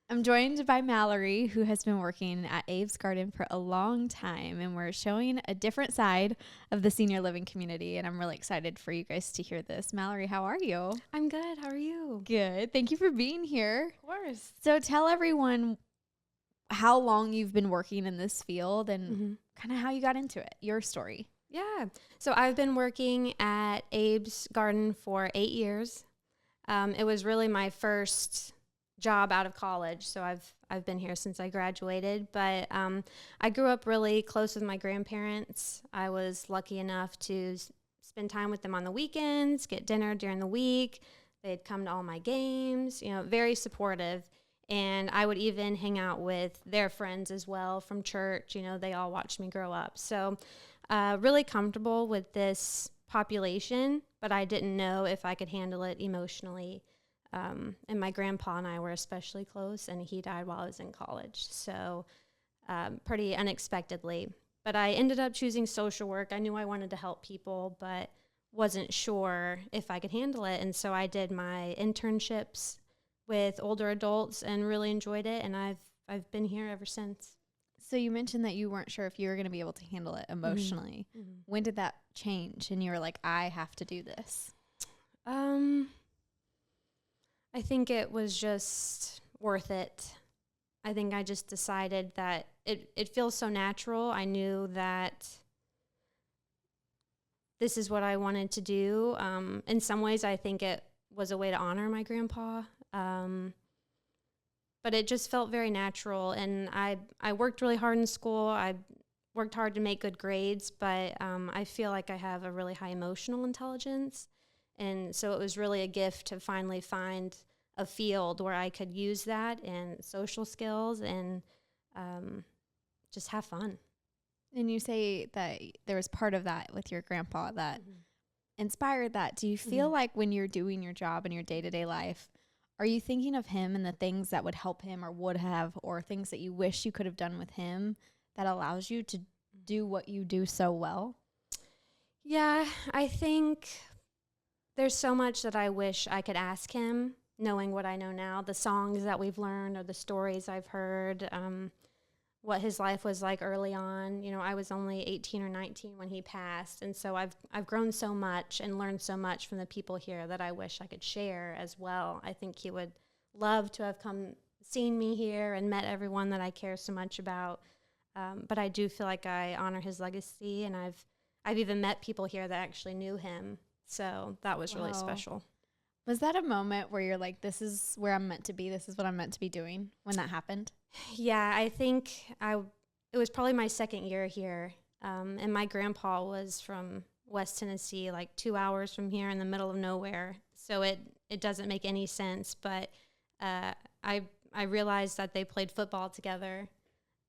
I'm joined by Malloree, who has been working at Abe's Garden for a long time, and we're showing a different side of the senior living community, and I'm really excited for you guys to hear this. Malloree, how are you? I'm good. How are you? Good. Thank you for being here. Of course. So tell everyone how long you've been working in this field and kind of how you got into it, your story. Yeah. So I've been working at Abe's Garden for 8 years. It was really my first job out of college, so I've been here since I graduated. But I grew up really close with my grandparents. I was lucky enough to spend time with them on the weekends, get dinner during the week. They'd come to all my games, very supportive. And I would even hang out with their friends as well from church. They all watched me grow up. So really comfortable with this population, but I didn't know if I could handle it emotionally. And my grandpa and I were especially close, and he died while I was in college. So pretty unexpectedly. But I ended up choosing social work. I knew I wanted to help people, but wasn't sure if I could handle it. And so I did my internships with older adults and really enjoyed it. And I've been here ever since. So you mentioned that you weren't sure if you were going to be able to handle it emotionally. Mm-hmm. When did that change? And you were like, I have to do this. I think it was just worth it. I think I just decided that it feels so natural. I knew that this is what I wanted to do. In some ways, I think it was a way to honor my grandpa. But it just felt very natural. And I worked really hard in school. I worked hard to make good grades, but I feel like I have a really high emotional intelligence. And so it was really a gift to finally find a field where I could use that and social skills and just have fun. And you say that there was part of that with your grandpa that inspired that. Do you feel like when you're doing your job in your day-to-day life, are you thinking of him and the things that would help him or would have, or things that you wish you could have done with him that allows you to do what you do so well? Yeah, I think there's so much that I wish I could ask him, knowing what I know now, the songs that we've learned or the stories I've heard, what his life was like early on. I was only 18 or 19 when he passed, and so I've grown so much and learned so much from the people here that I wish I could share as well. I think he would love to have seen me here and met everyone that I care so much about. But I do feel like I honor his legacy, and I've even met people here that actually knew him. So that was really special. Was that a moment where you're like, this is where I'm meant to be, this is what I'm meant to be doing, when that happened? Yeah, I think it was probably my second year here. And my grandpa was from West Tennessee, like 2 hours from here in the middle of nowhere. So it doesn't make any sense. But I realized that they played football together,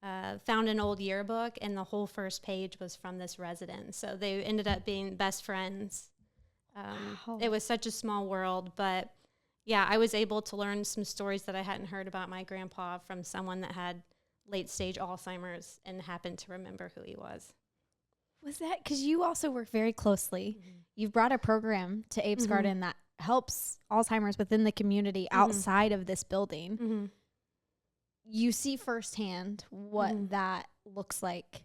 found an old yearbook, and the whole first page was from this residence. So they ended up being best friends. Wow. It was such a small world, but yeah, I was able to learn some stories that I hadn't heard about my grandpa from someone that had late stage Alzheimer's and happened to remember who he was. Was that because you also work very closely? You've brought a program to Abe's Garden that helps Alzheimer's within the community outside of this building. You see firsthand what that looks like.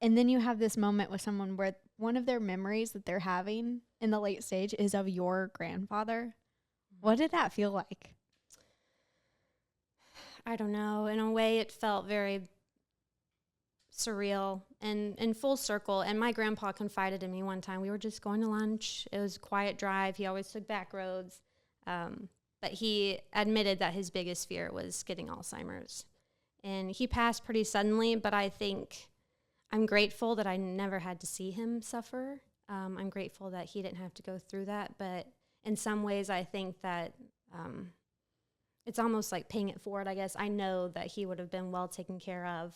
And then you have this moment with someone where one of their memories that they're having in the late stage is of your grandfather. What did that feel like? I don't know. In a way, it felt very surreal and in full circle. And my grandpa confided in me one time. We were just going to lunch. It was a quiet drive. He always took back roads. But he admitted that his biggest fear was getting Alzheimer's. And he passed pretty suddenly, but I think I'm grateful that I never had to see him suffer. I'm grateful that he didn't have to go through that. But in some ways, I think that it's almost like paying it forward, I guess. I know that he would have been well taken care of.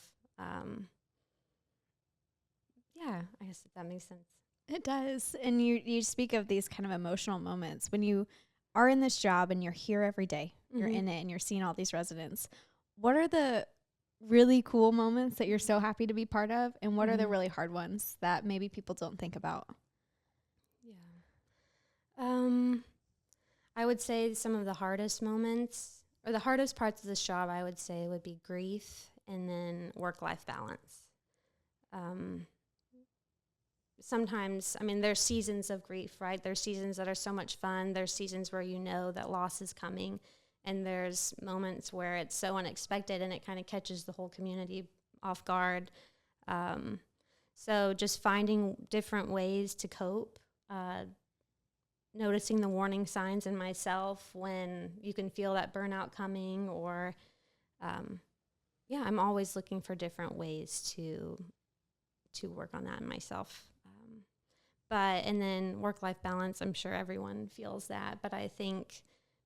Yeah, I guess that makes sense. It does. And you speak of these kind of emotional moments. When you are in this job and you're here every day, you're in it and you're seeing all these residents, what are the really cool moments that you're so happy to be part of? And what are the really hard ones that maybe people don't think about? Yeah. I would say some of the hardest moments or the hardest parts of this job, I would say, would be grief and then work-life balance. Sometimes, I mean, there's seasons of grief, right? There's seasons that are so much fun. There's seasons where you know that loss is coming. And there's moments where it's so unexpected and it kind of catches the whole community off guard. So just finding different ways to cope, noticing the warning signs in myself when you can feel that burnout coming, or, I'm always looking for different ways to work on that in myself. And then work-life balance, I'm sure everyone feels that, but I think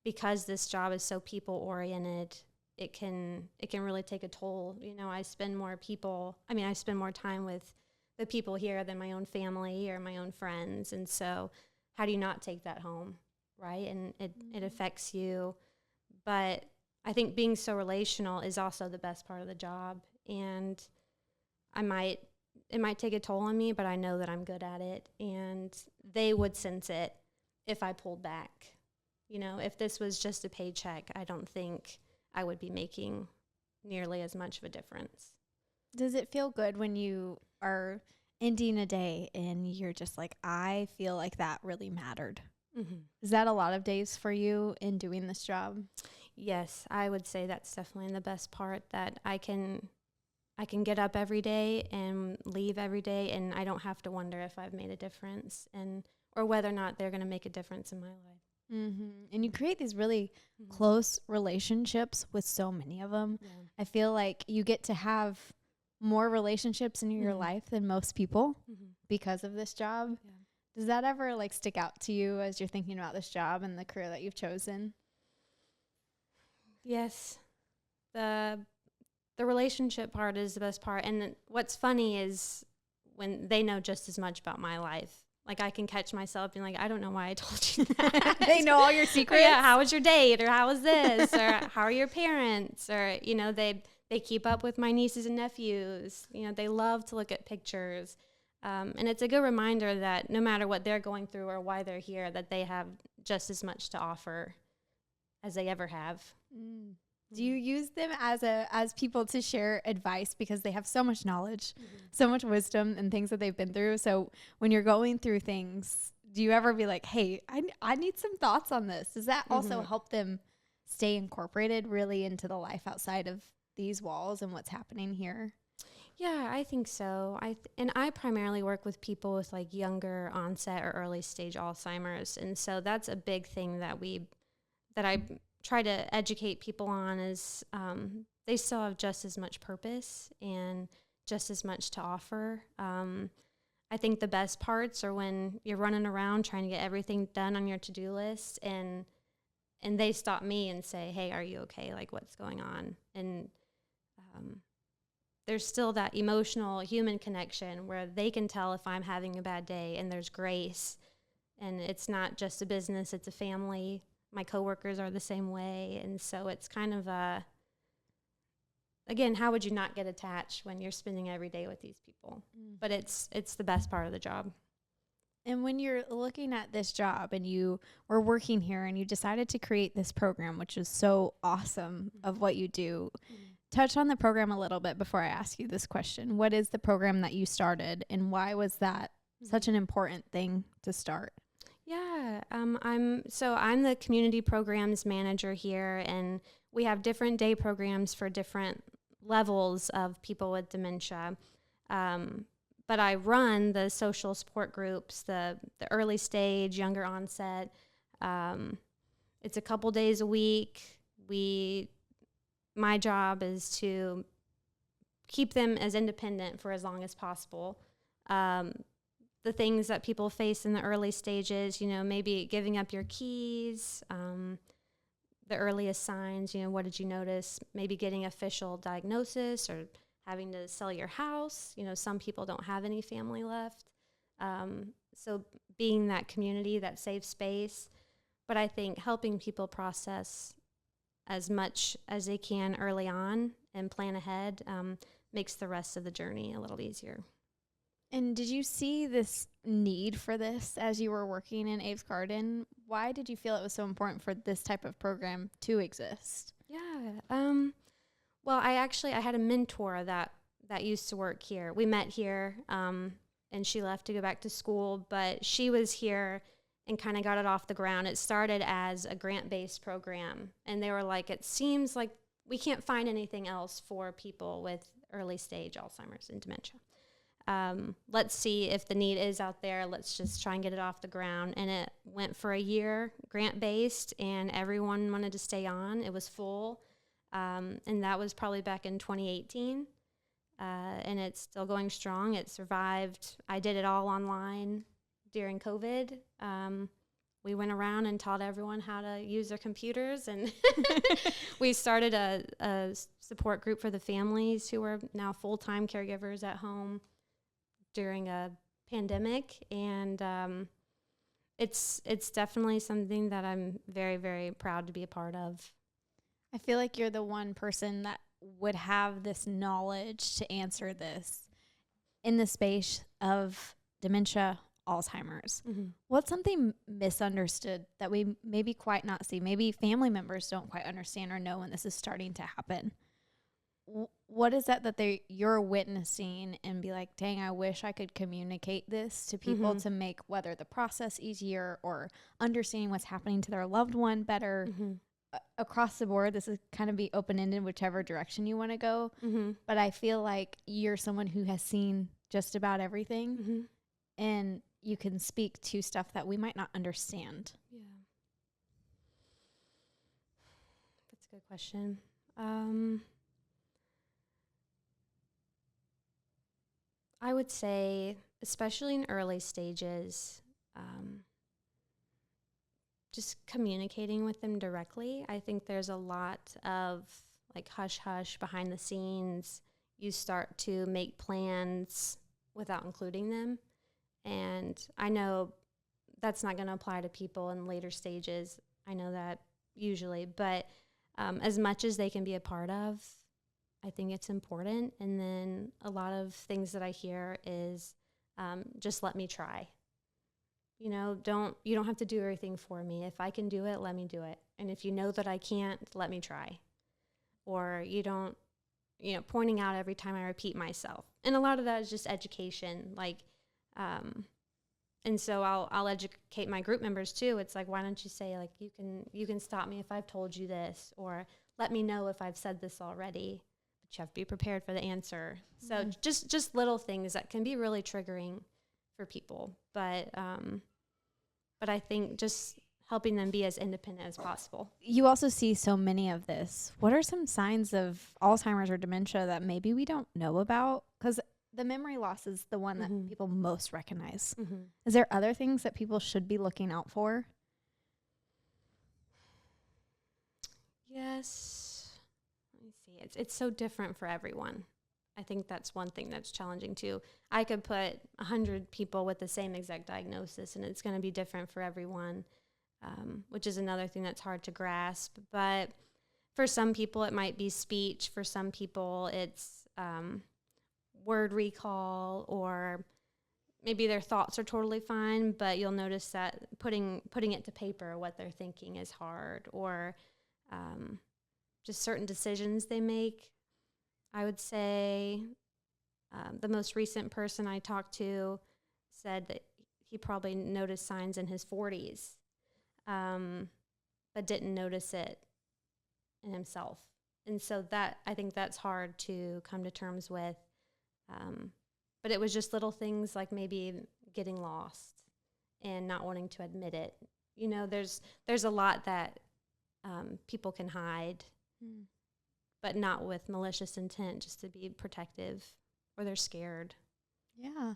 because this job is so people-oriented, it can really take a toll. You know, I spend more time with the people here than my own family or my own friends, and so how do you not take that home, right? And it affects you. But I think being so relational is also the best part of the job, and it might take a toll on me, but I know that I'm good at it, and they would sense it if I pulled back. You know, if this was just a paycheck, I don't think I would be making nearly as much of a difference. Does it feel good when you are ending a day and you're just like, I feel like that really mattered? Mm-hmm. Is that a lot of days for you in doing this job? Yes, I would say that's definitely the best part, that I can get up every day and leave every day, and I don't have to wonder if I've made a difference or whether or not they're going to make a difference in my life. Mm-hmm. And you create these really close relationships with so many of them. Yeah. I feel like you get to have more relationships in your life than most people because of this job. Yeah. Does that ever like stick out to you as you're thinking about this job and the career that you've chosen? Yes. The relationship part is the best part. And what's funny is when they know just as much about my life. Like, I can catch myself being like, I don't know why I told you that. They know all your secrets. Yeah, how was your date? Or how was this? Or how are your parents? Or, you know, they keep up with my nieces and nephews. You know, they love to look at pictures. And it's a good reminder that no matter what they're going through or why they're here, that they have just as much to offer as they ever have. Mm. Do you use them as people to share advice, because they have so much knowledge, so much wisdom and things that they've been through? So when you're going through things, do you ever be like, hey, I need some thoughts on this? Does that also help them stay incorporated really into the life outside of these walls and what's happening here? Yeah, I think so. I primarily work with people with like younger onset or early stage Alzheimer's. And so that's a big thing that I try to educate people on is they still have just as much purpose and just as much to offer. I think the best parts are when you're running around trying to get everything done on your to-do list and they stop me and say, hey, are you okay? Like, what's going on? And there's still that emotional human connection where they can tell if I'm having a bad day, and there's grace. And it's not just a business, it's a family. My coworkers are the same way. And so it's kind of again, how would you not get attached when you're spending every day with these people? But it's the best part of the job. And when you're looking at this job and you were working here and you decided to create this program, which is so awesome of what you do, touch on the program a little bit before I ask you this question. What is the program that you started, and why was that such an important thing to start? Yeah, I'm the community programs manager here, and we have different day programs for different levels of people with dementia. But I run the social support groups, the early stage, younger onset. It's a couple days a week. My job is to keep them as independent for as long as possible. The things that people face in the early stages, you know, maybe giving up your keys, the earliest signs, you know, what did you notice? Maybe getting official diagnosis or having to sell your house. You know, some people don't have any family left. So being that community, that safe space. But I think helping people process as much as they can early on and plan ahead makes the rest of the journey a little easier. And did you see this need for this as you were working in Abe's Garden? Why did you feel it was so important for this type of program to exist? Well, I had a mentor that used to work here. We met here, and she left to go back to school, but she was here and kind of got it off the ground. It started as a grant-based program, and they were like, it seems like we can't find anything else for people with early stage Alzheimer's and dementia. Let's see if the need is out there. Let's just try and get it off the ground. And it went for a year, grant-based, and everyone wanted to stay on. It was full, and that was probably back in 2018, and it's still going strong. It survived. I did it all online during COVID. We went around and taught everyone how to use their computers, and we started a support group for the families who are now full-time caregivers at home during a pandemic. And it's definitely something that I'm very, very proud to be a part of. I feel like you're the one person that would have this knowledge to answer this in the space of dementia, Alzheimer's. Mm-hmm. What's something misunderstood that we maybe quite not see? Maybe family members don't quite understand or know when this is starting to happen. What is that you're witnessing and be like, dang, I wish I could communicate this to people to make whether the process easier or understanding what's happening to their loved one better across the board? This is kind of be open-ended, whichever direction you want to go. But I feel like you're someone who has seen just about everything, and you can speak to stuff that we might not understand. Yeah. That's a good question. I would say, especially in early stages, just communicating with them directly. I think there's a lot of like hush-hush behind the scenes. You start to make plans without including them. And I know that's not going to apply to people in later stages. I know that usually. But as much as they can be a part of, I think it's important. And then a lot of things that I hear is just let me try. You know, you don't have to do everything for me. If I can do it, let me do it. And if you know that I can't, let me try. Or pointing out every time I repeat myself. And a lot of that is just education. Like, and so I'll educate my group members too. It's like, why don't you say like, you can stop me if I've told you this, or let me know if I've said this already, but you have to be prepared for the answer. So just little things that can be really triggering for people. But I think just helping them be as independent as possible. You also see so many of this. What are some signs of Alzheimer's or dementia that maybe we don't know about? Because the memory loss is the one that people most recognize. Is there other things that people should be looking out for? Yes. Let me see. It's so different for everyone. I think that's one thing that's challenging too. I could put 100 people with the same exact diagnosis, and it's going to be different for everyone, which is another thing that's hard to grasp. But for some people, it might be speech. For some people, it's word recall, or maybe their thoughts are totally fine, but you'll notice that putting it to paper, what they're thinking, is hard, or just certain decisions they make. I would say the most recent person I talked to said that he probably noticed signs in his 40s, but didn't notice it in himself. And so I think that's hard to come to terms with. But it was just little things like maybe getting lost and not wanting to admit it. You know, there's a lot that people can hide, but not with malicious intent, just to be protective, or they're scared. Yeah.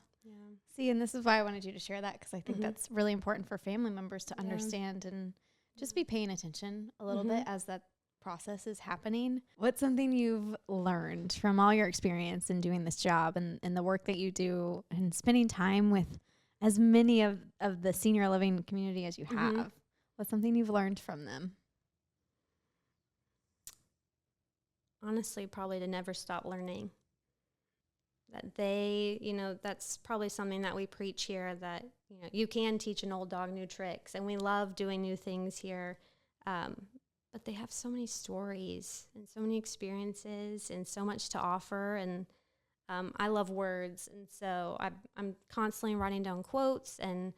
See, and this is why I wanted you to share that, because I think that's really important for family members to understand and just be paying attention a little bit as that process is happening. What's something you've learned from all your experience in doing this job and the work that you do and spending time with as many of the senior living community as you have? What's something you've learned from them? Honestly, probably to never stop learning. That that's probably something that we preach here, that, you can teach an old dog new tricks, and we love doing new things here. but they have so many stories and so many experiences and so much to offer. And I love words. And so I'm constantly writing down quotes and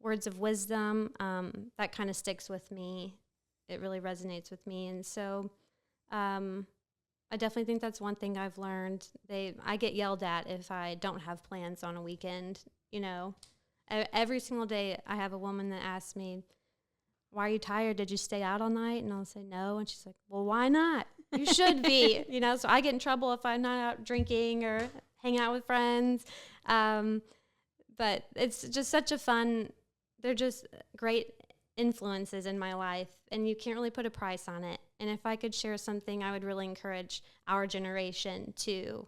words of wisdom. That kind of sticks with me. It really resonates with me. And so I definitely think that's one thing I've learned. I get yelled at if I don't have plans on a weekend. You know, every single day I have a woman that asks me, "Why are you tired? Did you stay out all night?" And I'll say no. And she's like, "Well, why not? You should be." You know, so I get in trouble if I'm not out drinking or hanging out with friends. But it's just such a fun, they're just great influences in my life, and you can't really put a price on it. And if I could share something, I would really encourage our generation to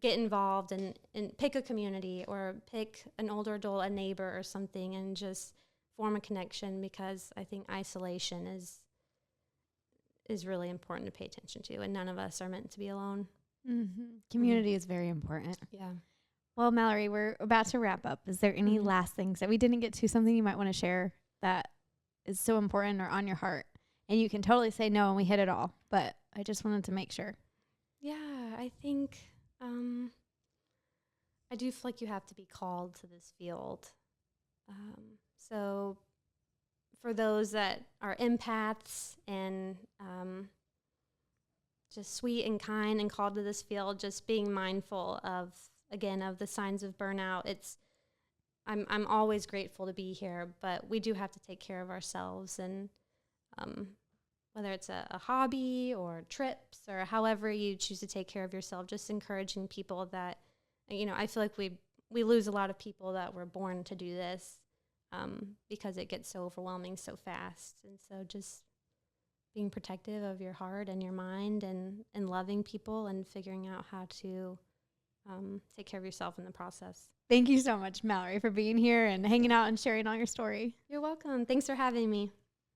get involved and pick a community or pick an older adult, a neighbor or something, and just form a connection, because I think isolation is really important to pay attention to, and none of us are meant to be alone. Community is very important. Yeah. Well, Malloree, we're about to wrap up. Is there any last things that we didn't get to, something you might want to share that is so important or on your heart? And you can totally say no and we hit it all, but I just wanted to make sure. Yeah, I think I do feel like you have to be called to this field. So for those that are empaths and just sweet and kind and called to this field, just being mindful of the signs of burnout. I'm always grateful to be here, but we do have to take care of ourselves, and whether it's a hobby or trips or however you choose to take care of yourself, just encouraging people that, you know, I feel like we lose a lot of people that were born to do this because it gets so overwhelming so fast. And so just being protective of your heart and your mind, and loving people and figuring out how to take care of yourself in the process. Thank you so much, Malloree, for being here and hanging out and sharing all your story. You're welcome. Thanks for having me.